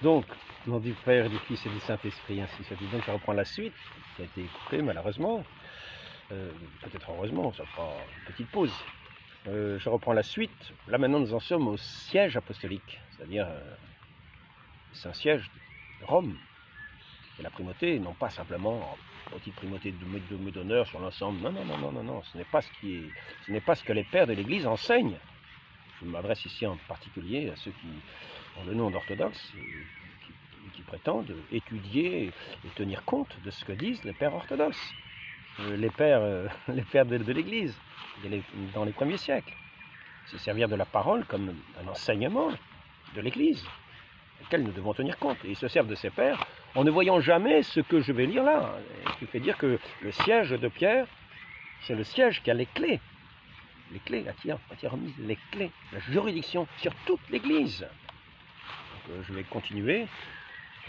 Donc, au nom du Père, du Fils et du Saint-Esprit, ainsi soit-il. Donc, je reprends la suite, qui a été coupée malheureusement. Peut-être heureusement, ça fera une petite pause. Je reprends la suite. Là maintenant, nous en sommes au siège apostolique, c'est-à-dire c'est un siège de Rome. Et la primauté, non pas simplement une petite primauté de d'honneur sur l'ensemble. Non, non, non, non, non, non. Ce n'est pas ce que les pères de l'Église enseignent. Je m'adresse ici en particulier à ceux qui ont le nom d'orthodoxes, qui prétendent étudier et tenir compte de ce que disent les pères orthodoxes, les pères de l'Église dans les premiers siècles. Se servir de la parole comme un enseignement de l'Église, auquel nous devons tenir compte. Et ils se servent de ces pères en ne voyant jamais ce que je vais lire là, qui fait dire que le siège de Pierre, c'est le siège qui a les clés. Les clés, a remis les clés, la juridiction sur toute l'Église. Je vais continuer,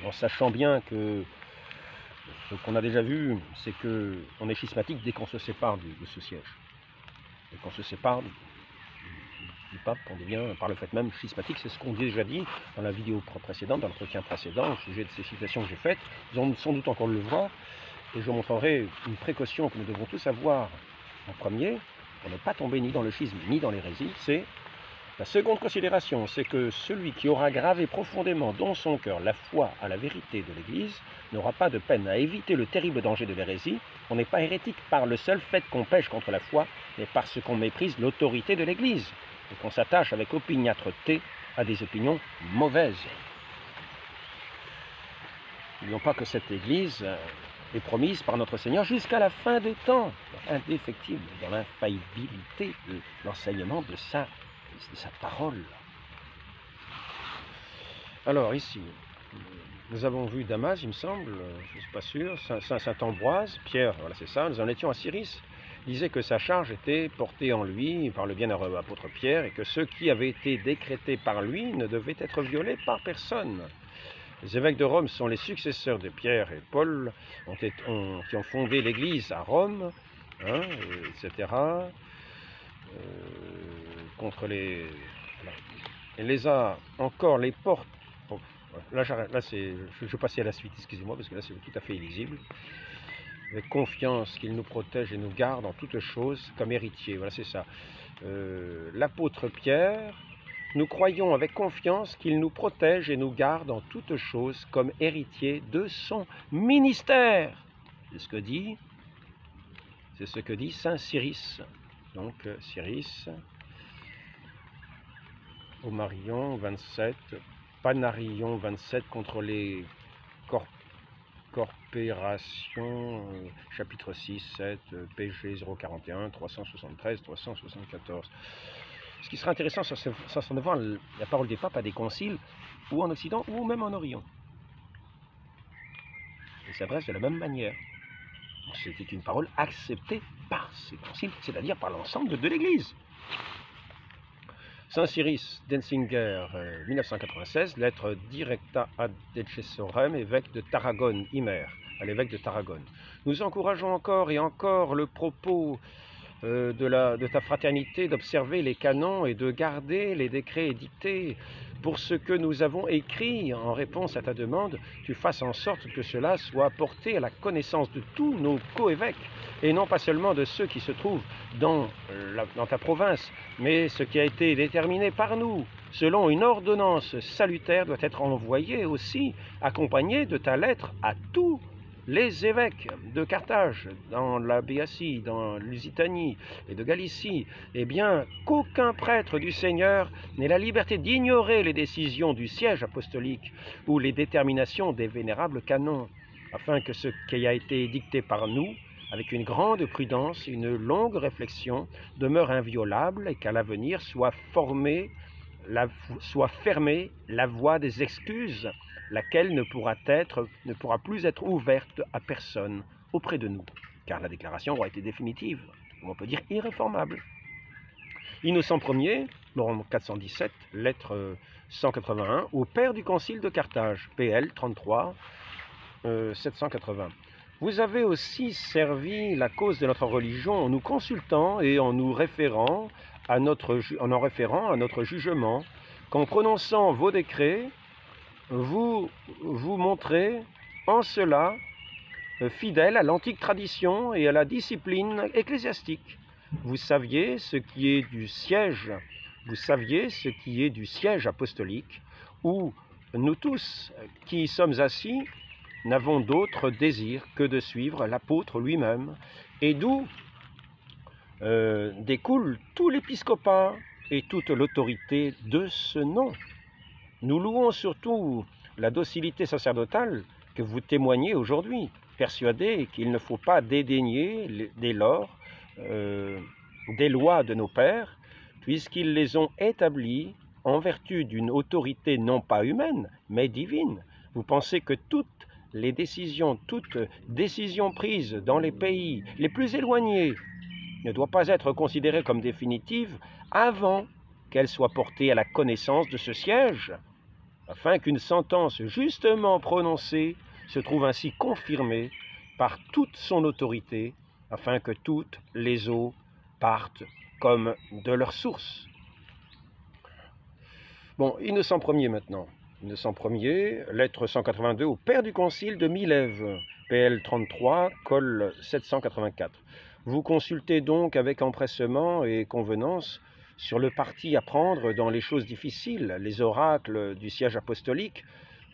en sachant bien que ce qu'on a déjà vu, c'est qu'on est schismatique dès qu'on se sépare de ce siège. Dès qu'on se sépare du pape, on devient par le fait même schismatique. C'est ce qu'on a déjà dit dans la vidéo précédente, dans l'entretien précédent, au sujet de ces citations que j'ai faites. Vous allez sans doute encore le voir, et je vous montrerai une précaution que nous devons tous avoir en premier, pour ne pas tomber ni dans le schisme ni dans l'hérésie. C'est la seconde considération, c'est que celui qui aura gravé profondément dans son cœur la foi à la vérité de l'Église n'aura pas de peine à éviter le terrible danger de l'hérésie. On n'est pas hérétique par le seul fait qu'on pêche contre la foi, mais parce qu'on méprise l'autorité de l'Église et qu'on s'attache avec opiniâtreté à des opinions mauvaises. N'oublions pas que cette Église est promise par notre Seigneur jusqu'à la fin des temps, indéfectible, dans l'infaillibilité de l'enseignement de sa parole. Alors ici, nous avons vu Damas, il me semble, je ne suis pas sûr, Saint-Ambroise, Pierre, voilà c'est ça, nous en étions à Cyrus, disait que sa charge était portée en lui par le bienheureux apôtre Pierre et que ce qui avait été décrété par lui ne devait être violé par personne. Les évêques de Rome sont les successeurs de Pierre et Paul, qui ont fondé l'Église à Rome, etc. Contre les... Elle les a encore les portes... Bon, là, je passais à la suite, excusez-moi, parce que là c'est tout à fait illisible. Avec confiance qu'il nous protège et nous garde en toutes choses comme héritiers. Voilà, c'est ça. L'apôtre Pierre, nous croyons avec confiance qu'il nous protège et nous garde en toutes choses comme héritiers de son ministère. C'est ce que dit saint Cyrus. Donc, Cyrus, Omarion 27, Panarion 27 contre les corporations, chapitre 6, 7, PG 041, 373, 374. Ce qui sera intéressant, c'est de voir la parole des papes à des conciles, ou en Occident, ou même en Orient. Ils s'adressent de la même manière. C'était une parole acceptée par ces conciles, c'est-à-dire par l'ensemble de l'Église. Saint Cyrus d'Ensinger, 1996, lettre directa ad Decessorem, évêque de Tarragone, Imer, à l'évêque de Tarragone. Nous encourageons encore et encore le propos de ta fraternité d'observer les canons et de garder les décrets édictés. Pour ce que nous avons écrit en réponse à ta demande, tu fasses en sorte que cela soit porté à la connaissance de tous nos co-évêques, et non pas seulement de ceux qui se trouvent dans ta province, mais ce qui a été déterminé par nous, selon une ordonnance salutaire, doit être envoyé aussi, accompagné de ta lettre à tous les évêques de Carthage, dans la Béatie, dans Lusitanie et de Galicie, eh bien, qu'aucun prêtre du Seigneur n'ait la liberté d'ignorer les décisions du siège apostolique ou les déterminations des vénérables canons, afin que ce qui a été dicté par nous, avec une grande prudence et une longue réflexion, demeure inviolable et qu'à l'avenir soit fermée la voie des excuses, laquelle ne pourra plus être ouverte à personne auprès de nous, car la déclaration aura été définitive, ou on peut dire irréformable. Innocent Ier, Rome 417, lettre 181, au père du concile de Carthage, PL 33 780. Vous avez aussi servi la cause de notre religion en nous consultant et en nous référant à notre jugement, qu'en prononçant vos décrets, vous vous montrez en cela fidèle à l'antique tradition et à la discipline ecclésiastique. Vous saviez ce qui est du siège, vous saviez ce qui est du siège apostolique, où nous tous qui sommes assis n'avons d'autre désir que de suivre l'apôtre lui-même, et d'où découle tout l'épiscopat et toute l'autorité de ce nom. Nous louons surtout la docilité sacerdotale que vous témoignez aujourd'hui, persuadés qu'il ne faut pas dédaigner dès lors des lois de nos pères, puisqu'ils les ont établies en vertu d'une autorité non pas humaine, mais divine. Vous pensez que toutes décisions prises dans les pays les plus éloignés ne doivent pas être considérées comme définitives avant qu'elles soient portées à la connaissance de ce siège, afin qu'une sentence justement prononcée se trouve ainsi confirmée par toute son autorité, afin que toutes les eaux partent comme de leur source. Bon, Innocent Ier maintenant. Innocent Ier, lettre 182 au Père du Concile de Milève, PL 33, col 784. Vous consultez donc avec empressement et convenance sur le parti à prendre dans les choses difficiles, les oracles du siège apostolique,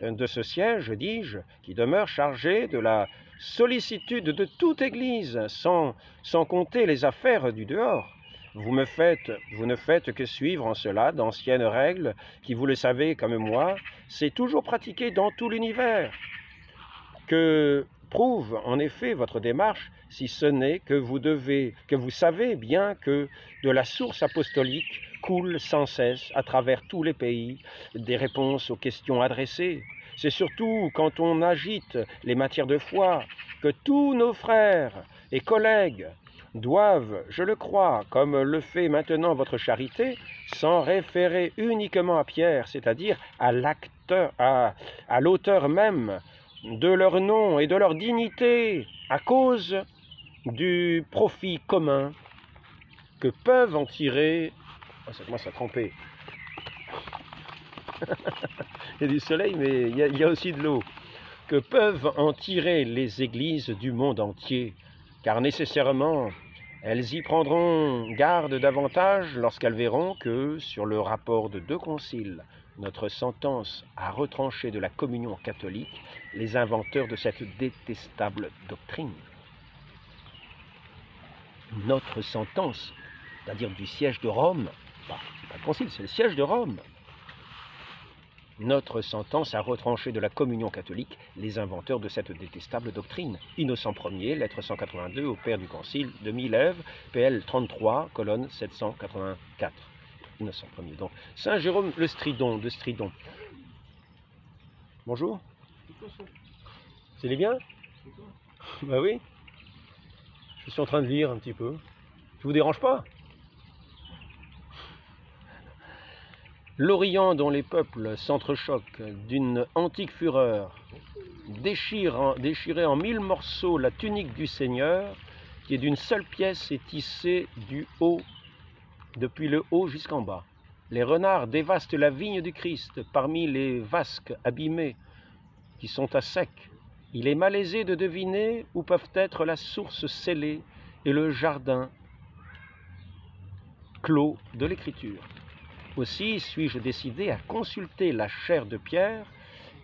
de ce siège, dis-je, qui demeure chargé de la sollicitude de toute Église, sans compter les affaires du dehors. Vous ne faites que suivre en cela d'anciennes règles qui, vous le savez comme moi, c'est toujours pratiqué dans tout l'univers. Que prouve en effet votre démarche, si ce n'est que vous savez bien que de la source apostolique coulent sans cesse à travers tous les pays des réponses aux questions adressées. C'est surtout quand on agite les matières de foi que tous nos frères et collègues doivent, je le crois, comme le fait maintenant votre charité, s'en référer uniquement à Pierre, c'est-à-dire à l'auteur même de leur nom et de leur dignité, à cause du profit commun que peuvent en tirer... Oh, ça commence à tremper. Il y a du soleil, mais il y a aussi de l'eau. Que peuvent en tirer les églises du monde entier, car nécessairement, elles y prendront garde davantage lorsqu'elles verront que, sur le rapport de 2 conciles, notre sentence a retranché de la communion catholique les inventeurs de cette détestable doctrine. Notre sentence, c'est-à-dire du siège de Rome, c'est pas le concile, c'est le siège de Rome. Notre sentence a retranché de la communion catholique les inventeurs de cette détestable doctrine. Innocent Ier, lettre 182 au Père du Concile de Milève, PL 33, colonne 784. Innocent Ier. Donc, Saint Jérôme le Stridon, de Stridon. Bonjour. C'est les bien? Bah oui. Je suis en train de lire un petit peu. Je vous dérange pas? L'Orient dont les peuples s'entrechoquent d'une antique fureur, déchirer en 1000 morceaux la tunique du Seigneur, qui est d'une seule pièce et tissée du haut, depuis le haut jusqu'en bas. Les renards dévastent la vigne du Christ parmi les vasques abîmées qui sont à sec. Il est malaisé de deviner où peuvent être la source scellée et le jardin clos de l'Écriture. Aussi suis-je décidé à consulter la chair de Pierre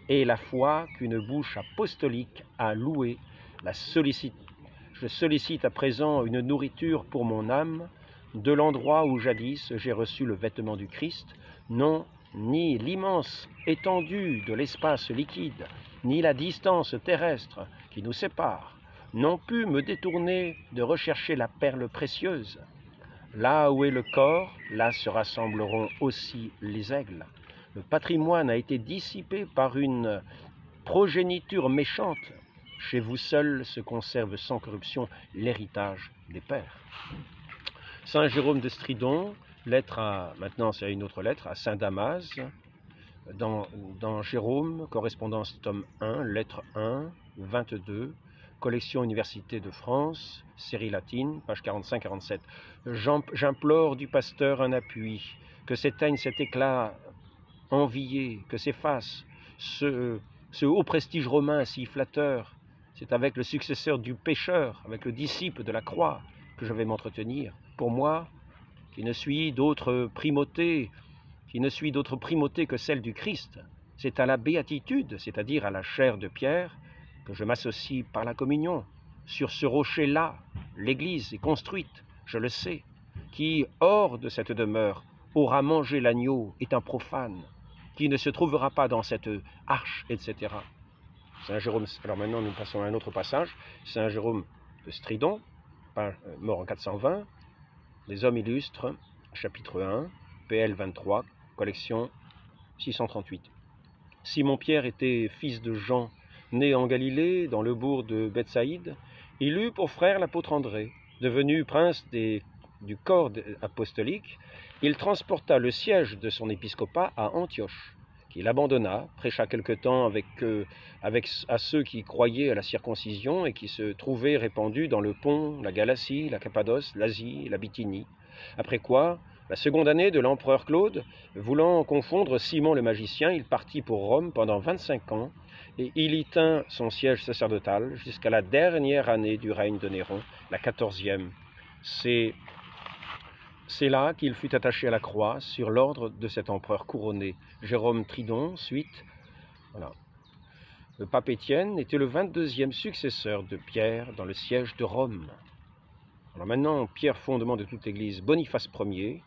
et la foi qu'une bouche apostolique a louée. Je sollicite à présent une nourriture pour mon âme, de l'endroit où jadis j'ai reçu le vêtement du Christ, non ni l'immense étendue de l'espace liquide, ni la distance terrestre qui nous sépare, n'ont pu me détourner de rechercher la perle précieuse. Là où est le corps, là se rassembleront aussi les aigles. Le patrimoine a été dissipé par une progéniture méchante. Chez vous seul se conserve sans corruption l'héritage des pères. Saint Jérôme de Stridon, maintenant c'est une autre lettre, à Saint Damas, dans Jérôme, correspondance tome 1, lettre 1, 22, collection Université de France, série latine, page 45-47. J'implore du pasteur un appui, que s'éteigne cet éclat envié, que s'efface ce haut prestige romain si flatteur. C'est avec le successeur du pécheur, avec le disciple de la croix, que je vais m'entretenir. Pour moi, qui ne suis d'autre primauté que celle du Christ, c'est à la béatitude, c'est-à-dire à la chair de Pierre, que je m'associe par la communion. Sur ce rocher-là, l'Église est construite, je le sais. Qui, hors de cette demeure, aura mangé l'agneau est un profane, qui ne se trouvera pas dans cette arche, etc. Saint Jérôme, alors maintenant nous passons à un autre passage, Saint Jérôme de Stridon, mort en 420, Les Hommes illustres, chapitre 1, PL 23, collection 638. Simon-Pierre était fils de Jean, né en Galilée, dans le bourg de Bethsaïde. Il eut pour frère l'apôtre André. Devenu prince du corps apostolique, il transporta le siège de son épiscopat à Antioche, qu'il abandonna, prêcha quelque temps à ceux qui croyaient à la circoncision et qui se trouvaient répandus dans le Pont, la Galatie, la Cappadoce, l'Asie et la Bithynie. Après quoi, la seconde année de l'empereur Claude, voulant confondre Simon le magicien, il partit pour Rome pendant 25 ans, et il y tint son siège sacerdotal jusqu'à la dernière année du règne de Néron, la 14e. C'est là qu'il fut attaché à la croix sur l'ordre de cet empereur couronné. Jérôme Tridon, suite. Voilà. Le pape Étienne était le 22e successeur de Pierre dans le siège de Rome. Alors maintenant, Pierre fondement de toute l'Église, Boniface Ier,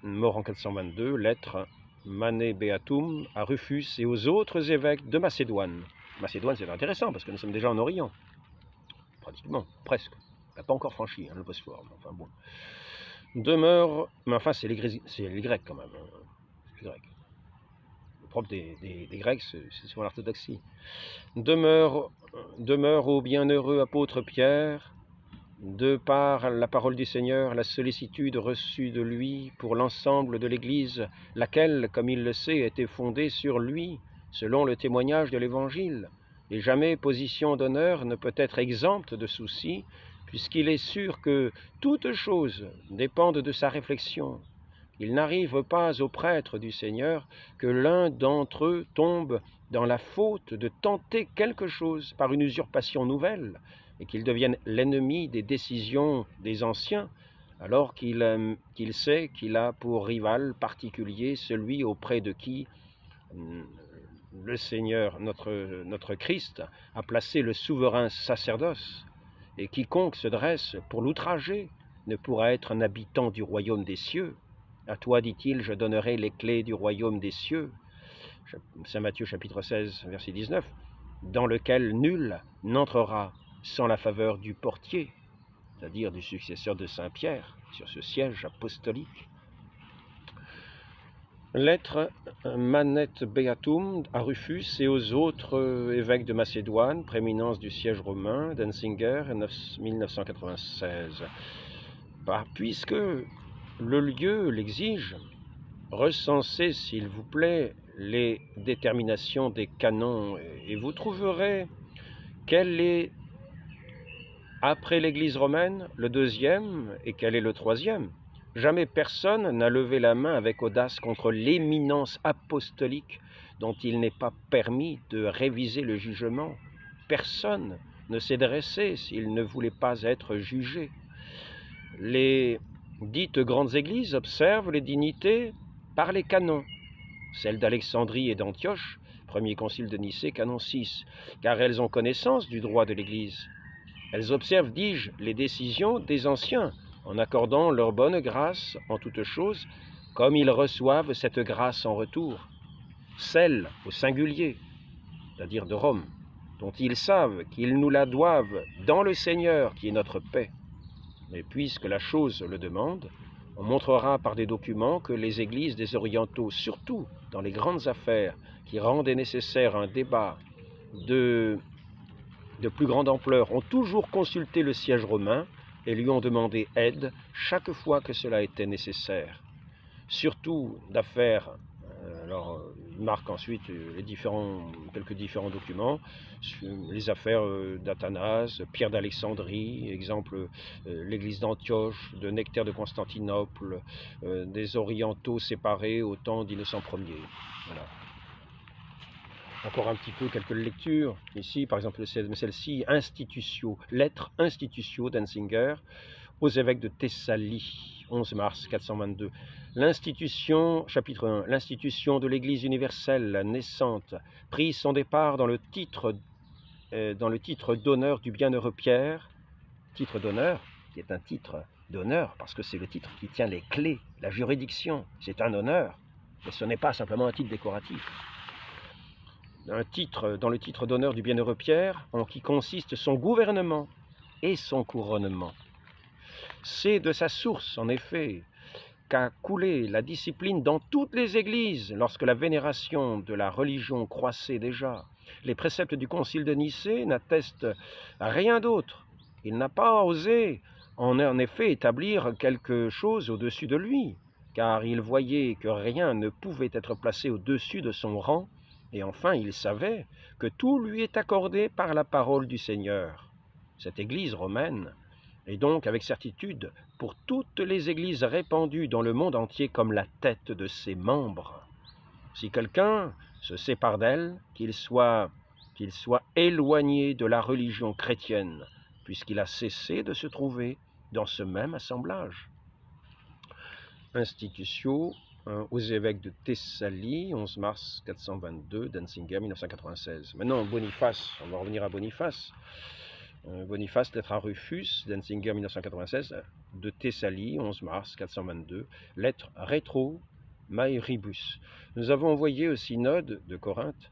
mort en 422, lettre Mané Beatum à Rufus et aux autres évêques de Macédoine. Macédoine, c'est intéressant parce que nous sommes déjà en Orient. Pratiquement, presque. On n'a pas encore franchi le Bosphore. Enfin bon. Demeure, mais enfin c'est les Grecs quand même. Les Grecs. Le propre des Grecs, c'est souvent l'orthodoxie. Demeure au bienheureux apôtre Pierre, de par la parole du Seigneur, la sollicitude reçue de lui pour l'ensemble de l'Église, laquelle, comme il le sait, a été fondée sur lui, selon le témoignage de l'Évangile. Et jamais position d'honneur ne peut être exempte de soucis, puisqu'il est sûr que toutes choses dépendent de sa réflexion. Il n'arrive pas aux prêtres du Seigneur que l'un d'entre eux tombe dans la faute de tenter quelque chose par une usurpation nouvelle, et qu'il devienne l'ennemi des décisions des anciens, alors qu'il sait qu'il a pour rival particulier celui auprès de qui le Seigneur, notre Christ, a placé le souverain sacerdoce, et quiconque se dresse pour l'outrager ne pourra être un habitant du royaume des cieux. À toi, dit-il, je donnerai les clés du royaume des cieux. Saint Matthieu chapitre 16, verset 19, dans lequel nul n'entrera sans la faveur du portier, c'est-à-dire du successeur de Saint Pierre, sur ce siège apostolique. Lettre Manet Beatum à Rufus et aux autres évêques de Macédoine, prééminence du siège romain, Denzinger, 1996. Puisque le lieu l'exige, recensez, s'il vous plaît, les déterminations des canons et vous trouverez quel est, après l'Église romaine, le deuxième et quel est le troisième. Jamais personne n'a levé la main avec audace contre l'éminence apostolique dont il n'est pas permis de réviser le jugement. Personne ne s'est dressé s'il ne voulait pas être jugé. Les dites grandes églises observent les dignités par les canons. Celles d'Alexandrie et d'Antioche, premier concile de Nicée, canon 6, car elles ont connaissance du droit de l'Église. Elles observent, dis-je, les décisions des anciens, en accordant leur bonne grâce en toutes choses, comme ils reçoivent cette grâce en retour. Celle au singulier, c'est-à-dire de Rome, dont ils savent qu'ils nous la doivent dans le Seigneur qui est notre paix. Mais puisque la chose le demande, on montrera par des documents que les églises des orientaux, surtout dans les grandes affaires qui rendaient nécessaire un débat de plus grande ampleur, ont toujours consulté le siège romain et lui ont demandé aide chaque fois que cela était nécessaire. Surtout d'affaires, alors il marque ensuite quelques différents documents, les affaires d'Athanase, Pierre d'Alexandrie, exemple l'église d'Antioche, de Nectaire de Constantinople, des orientaux séparés au temps d'Innocent Ier. Voilà. Encore un petit peu quelques lectures. Ici, par exemple, celle-ci, Institutio, lettre Institutio d'Ensinger aux évêques de Thessalie, 11 mars 422. L'institution, chapitre 1, l'institution de l'Église universelle naissante prit son départ dans le titre d'honneur du bienheureux Pierre, titre d'honneur, qui est un titre d'honneur, parce que c'est le titre qui tient les clés, la juridiction, c'est un honneur, mais ce n'est pas simplement un titre décoratif. Dans le titre d'honneur du bienheureux Pierre, en qui consiste son gouvernement et son couronnement. C'est de sa source, en effet, qu'a coulé la discipline dans toutes les églises, lorsque la vénération de la religion croissait déjà. Les préceptes du concile de Nicée n'attestent rien d'autre. Il n'a pas osé, en effet, établir quelque chose au-dessus de lui, car il voyait que rien ne pouvait être placé au-dessus de son rang, et enfin il savait que tout lui est accordé par la parole du Seigneur. Cette Église romaine est donc avec certitude pour toutes les églises répandues dans le monde entier comme la tête de ses membres. Si quelqu'un se sépare d'elle, qu'il soit éloigné de la religion chrétienne, puisqu'il a cessé de se trouver dans ce même assemblage. Institutio aux évêques de Thessalie, 11 mars 422, d'Ensinger, 1996. Maintenant, Boniface, on va revenir à Boniface. Boniface, lettre à Rufus, d'Ensinger 1996, de Thessalie, 11 mars 422, lettre rétro Maeribus. Nous avons envoyé au synode de Corinthe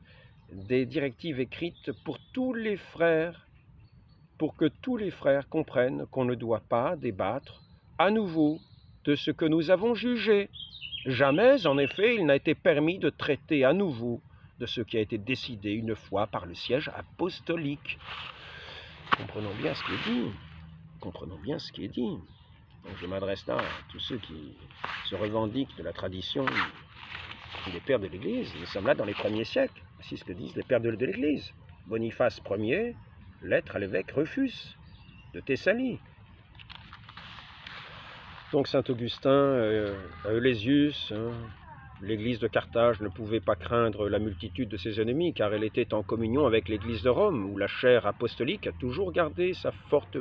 des directives écrites pour tous les frères, pour que tous les frères comprennent qu'on ne doit pas débattre à nouveau de ce que nous avons jugé. Jamais, en effet, il n'a été permis de traiter à nouveau de ce qui a été décidé une fois par le siège apostolique. Comprenons bien ce qui est dit. Comprenons bien ce qui est dit. Donc je m'adresse là à tous ceux qui se revendiquent de la tradition des pères de l'Église. Nous sommes là dans les premiers siècles. C'est ce que disent les pères de l'Église. Boniface Ier, lettre à l'évêque Rufus de Thessalie. Donc saint Augustin, Eulésius, l'Église de Carthage ne pouvait pas craindre la multitude de ses ennemis, car elle était en communion avec l'Église de Rome, où la chaire apostolique a toujours gardé sa forte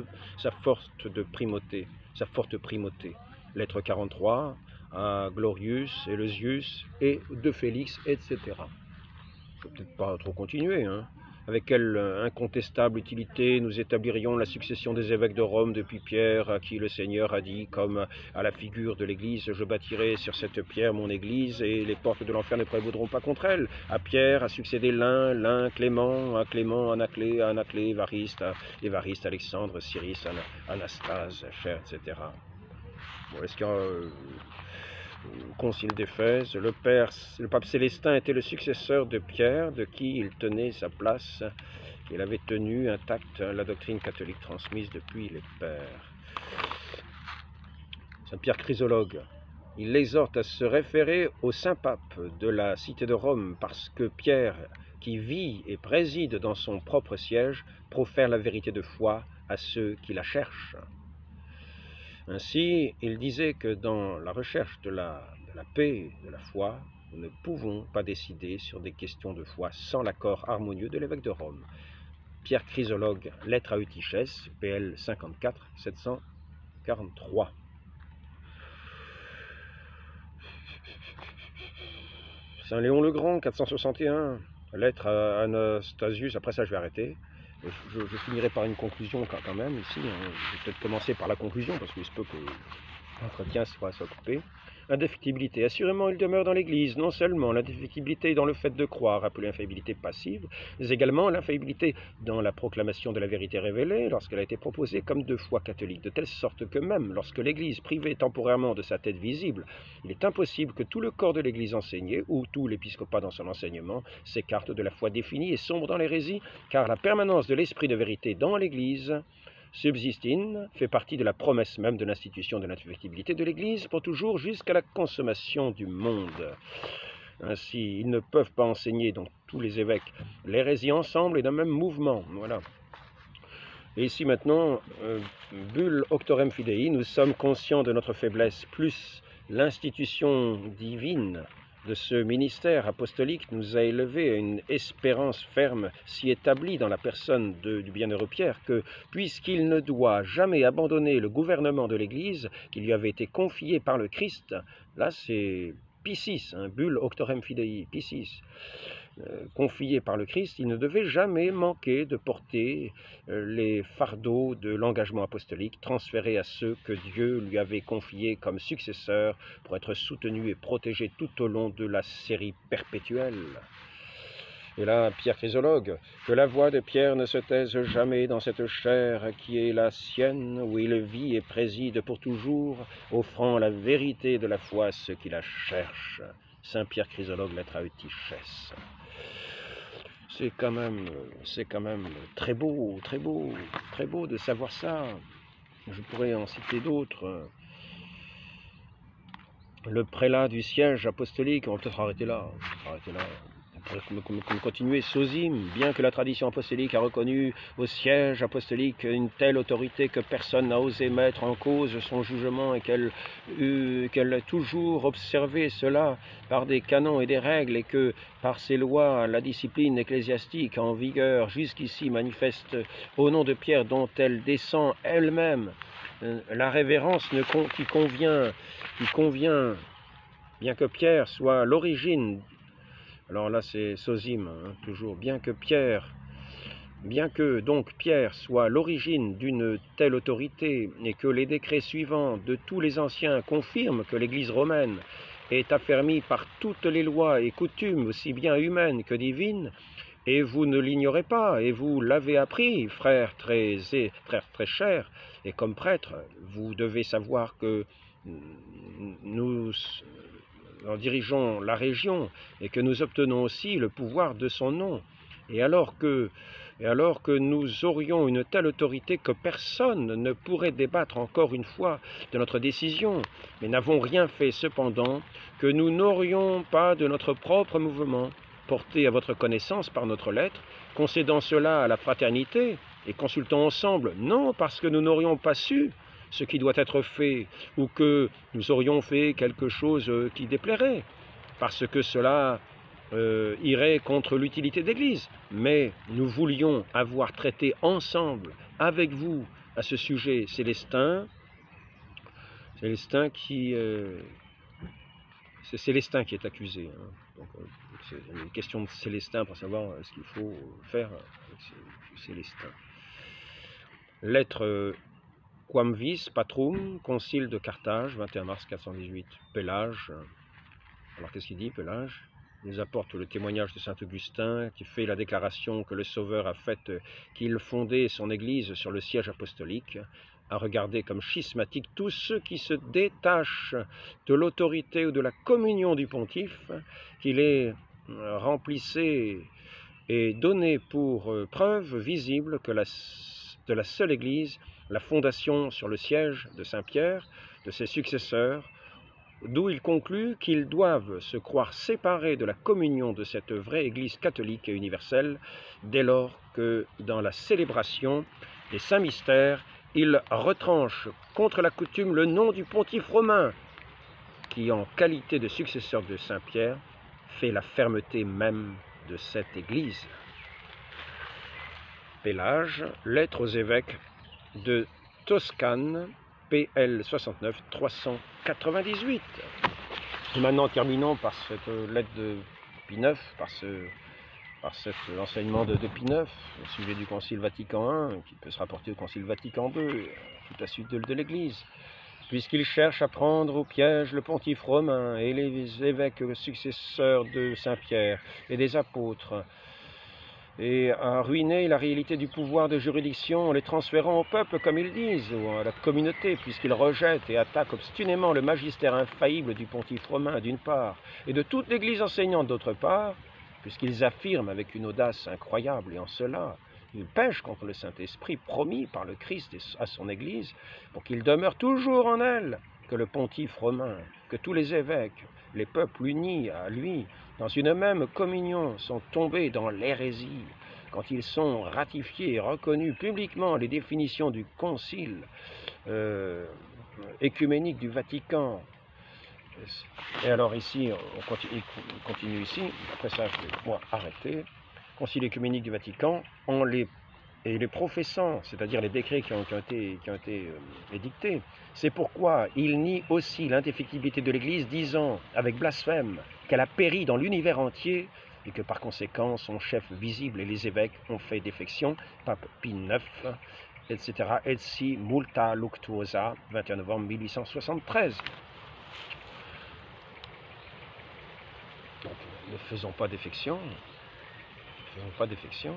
primauté. Lettre 43 à Glorius, Eleusius et de Félix, etc. Je ne vais peut-être pas trop continuer, Avec quelle incontestable utilité nous établirions la succession des évêques de Rome depuis Pierre, à qui le Seigneur a dit, comme à la figure de l'Église, je bâtirai sur cette pierre mon Église, et les portes de l'enfer ne prévaudront pas contre elle. À Pierre a succédé l'un, Clément, à Clément, Anaclée, Évariste, Alexandre, Cyrus, Anastase, Cher, etc. Bon, est-ce qu'il y a au Concile d'Éphèse, le pape Célestin était le successeur de Pierre, de qui il tenait sa place. Il avait tenu intacte la doctrine catholique transmise depuis les pères. Saint Pierre Chrysologue, il l'exhorte à se référer au Saint-Pape de la cité de Rome, parce que Pierre, qui vit et préside dans son propre siège, profère la vérité de foi à ceux qui la cherchent. Ainsi, il disait que dans la recherche de la paix et de la foi, nous ne pouvons pas décider sur des questions de foi sans l'accord harmonieux de l'évêque de Rome. Pierre Chrysologue, lettre à Eutychès, PL 54 743. Saint Léon le Grand, 461, lettre à Anastasius, après ça je vais arrêter. Je finirai par une conclusion quand même ici. Je vais peut-être commencer par la conclusion parce qu'il se peut que l'entretien soit coupé. Indéfectibilité. Assurément, il demeure dans l'Église non seulement l'indéfectibilité dans le fait de croire, appelée infaillibilité passive, mais également l'infaillibilité dans la proclamation de la vérité révélée lorsqu'elle a été proposée comme de foi catholique, de telle sorte que même lorsque l'Église privée temporairement de sa tête visible, il est impossible que tout le corps de l'Église enseigné, ou tout l'épiscopat dans son enseignement, s'écarte de la foi définie et sombre dans l'hérésie, car la permanence de l'esprit de vérité dans l'Église subsiste fait partie de la promesse même de l'institution de l'indéfectibilité de l'Église pour toujours jusqu'à la consommation du monde. Ainsi, ils ne peuvent pas enseigner, donc tous les évêques, l'hérésie ensemble et d'un même mouvement. Voilà. Et ici maintenant, bulle octorem fidei, nous sommes conscients de notre faiblesse, plus l'institution divine de ce ministère apostolique nous a élevés à une espérance ferme si établie dans la personne du bienheureux Pierre que, puisqu'il ne doit jamais abandonner le gouvernement de l'Église qui lui avait été confié par le Christ, là c'est Piscis, bulle octorem fidei, Piscis, confié par le Christ, il ne devait jamais manquer de porter les fardeaux de l'engagement apostolique transférés à ceux que Dieu lui avait confiés comme successeurs pour être soutenus et protégés tout au long de la série perpétuelle. Et là, Pierre Chrysologue, que la voix de Pierre ne se taise jamais dans cette chair qui est la sienne, où il vit et préside pour toujours, offrant la vérité de la foi à ceux qui la cherchent. Saint Pierre Chrysologue, lettre à Eutychès. C'est quand même très beau, très beau, très beau de savoir ça. Je pourrais en citer d'autres. Le prélat du siège apostolique, on va peut-être arrêter là. On pourrait continuer. Sosime, bien que la tradition apostolique a reconnu au siège apostolique une telle autorité que personne n'a osé mettre en cause son jugement et qu'elle a toujours observé cela par des canons et des règles et que par ses lois, la discipline ecclésiastique en vigueur jusqu'ici manifeste au nom de Pierre dont elle descend elle-même la révérence qui convient, bien que Pierre soit l'origine. Alors là c'est Sosime, toujours, bien que donc Pierre soit l'origine d'une telle autorité et que les décrets suivants de tous les anciens confirment que l'Église romaine est affermie par toutes les lois et coutumes aussi bien humaines que divines, et vous ne l'ignorez pas, et vous l'avez appris, frère très cher, et comme prêtre, vous devez savoir que nous dirigeons la région et que nous obtenons aussi le pouvoir de son nom. Et alors que nous aurions une telle autorité que personne ne pourrait débattre encore une fois de notre décision, mais n'avons rien fait cependant, que nous n'aurions pas de notre propre mouvement porté à votre connaissance par notre lettre, concédant cela à la fraternité et consultant ensemble, non parce que nous n'aurions pas su ce qui doit être fait, ou que nous aurions fait quelque chose qui déplairait, parce que cela irait contre l'utilité d'Église. Mais nous voulions avoir traité ensemble, avec vous, à ce sujet Célestin. C'est Célestin qui est accusé. Donc, c'est une question de Célestin pour savoir ce qu'il faut faire avec Célestin. Lettre Quam vis patrum, concile de Carthage, 21 mars 418. Pélage. Alors qu'est-ce qu'il dit, Pélage? Il nous apporte le témoignage de saint Augustin qui fait la déclaration que le Sauveur a faite qu'il fondait son Église sur le siège apostolique, à regarder comme schismatiques tous ceux qui se détachent de l'autorité ou de la communion du pontife, qu'il est remplissé et donné pour preuve visible que de la seule Église, la fondation sur le siège de Saint-Pierre, de ses successeurs, d'où il conclut qu'ils doivent se croire séparés de la communion de cette vraie Église catholique et universelle, dès lors que, dans la célébration des saints mystères, ils retranchent contre la coutume le nom du pontife romain, qui, en qualité de successeur de Saint-Pierre, fait la fermeté même de cette Église. Pélage, lettre aux évêques de Toscane, PL 69 398. Et maintenant, terminons par cette lettre de Pie IX, par cet enseignement de Pie IX, au sujet du Concile Vatican I, qui peut se rapporter au Concile Vatican II, toute la suite de l'Église. Puisqu'il cherche à prendre au piège le pontife romain et les évêques successeurs de Saint-Pierre et des apôtres, et à ruiner la réalité du pouvoir de juridiction en les transférant au peuple, comme ils disent, ou à la communauté, puisqu'ils rejettent et attaquent obstinément le magistère infaillible du pontife romain d'une part, et de toute l'Église enseignante d'autre part, puisqu'ils affirment avec une audace incroyable, et en cela, ils pêchent contre le Saint-Esprit promis par le Christ à son Église, pour qu'il demeure toujours en elle, que le pontife romain, que tous les évêques, les peuples unis à lui, dans une même communion, sont tombés dans l'hérésie, quand ils sont ratifiés et reconnus publiquement les définitions du concile écuménique du Vatican, Et alors ici, on continue ici, après ça je vais moi arrêter. Concile œcuménique du Vatican, et les professant, c'est-à-dire les décrets qui ont été édictés. C'est pourquoi il nie aussi l'indéfectibilité de l'Église, disant avec blasphème qu'elle a péri dans l'univers entier et que par conséquent son chef visible et les évêques ont fait défection, pape Pie IX, etc. Et si multa luctuosa, 21 novembre 1873. Donc ne faisons pas défection. Ne faisons pas défection.